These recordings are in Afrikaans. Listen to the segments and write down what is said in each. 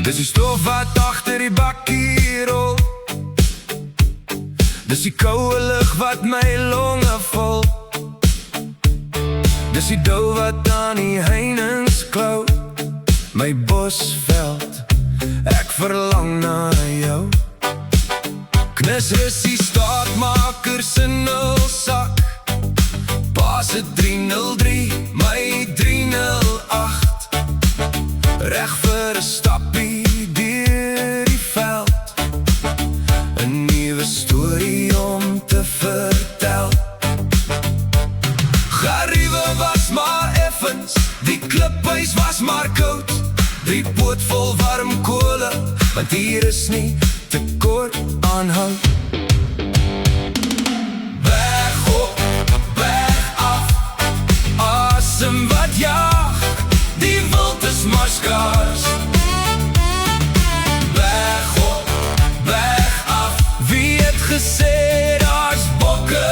Dis die stof wat agter die bakkie rol. Dis die koue lug wat my longe vol. Dis die dou wat aan die heininge klou. My bosveld, ek verlang na jou. Knus is die staatmaker se nulsak. Pa se 303, my 308. Reg vir 'n stappie deur die veld. 'n nuwe storie om te vertel. Geriewe was maar effens, die kliphuis was maar koud. 3 poot vol warm kole, want hier is nie tekort aan hout. Berg op, berg af, asem wat jaag, die wild is maar skaars. Berg op, berg af, wie het gesê daar's bokke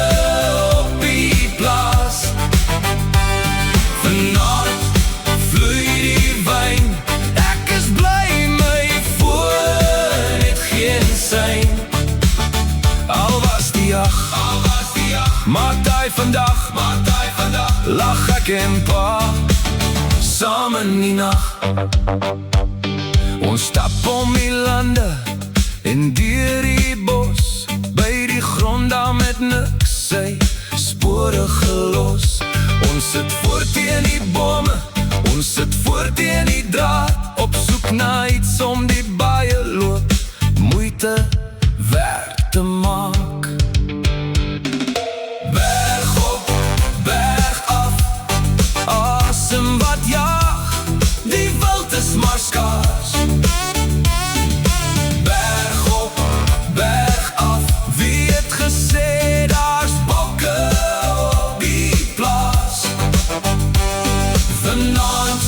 op die plaas? Vanaand vloei die wyn, ek is bly my voor het geen sein. Al was die jag, maak die vandag, lag ek en pa saam in die nag. Ons stap om die lande en deur die bos, by die grond daar met niks sy spore gelos. Ons sit voor teen die bome, ons sit voor teen die draad, op soek na iets om die baie loop moeite werd te maak. Berg op, berg af, asem wat jaag, die wild is maar skaars. Berg op, berg af, wie het gesê daar's bokke op die plaas? Vanaand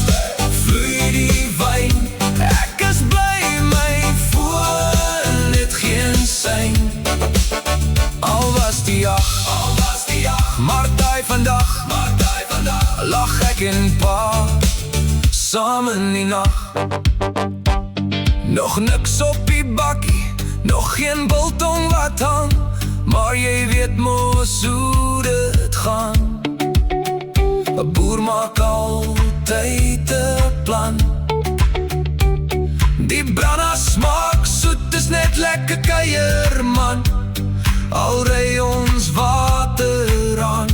vloei die wyn, ek is bly my voor het geen sein. Al was die jag, maar die vandag, lag ek en pa saam in die nag. Nog niks op die bakkie, nog geen biltong wat hang, maar jy weet mos hoe dit gaan. 'n boer maak altyd 'n plan. Die branna smaak soet, is net lekker kuier man. Al ry ons water aan,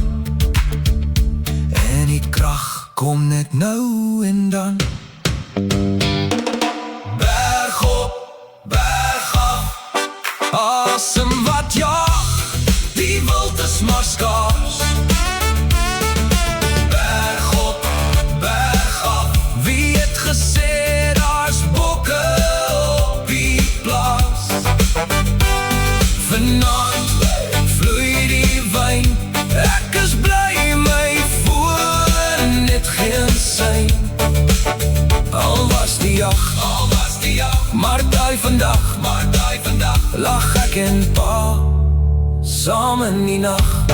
en die krag kom net nou en dan. Berg op, berg af, asem wat jaag, die wild is maar skaars. Berg op, berg af, wie het gesê daar's bokke op die plaas? Vanaand vloei die wyn, ek is bly my voor net geen sein. Al was die jag, maar die vandag, lag ek en pa saam in die nag.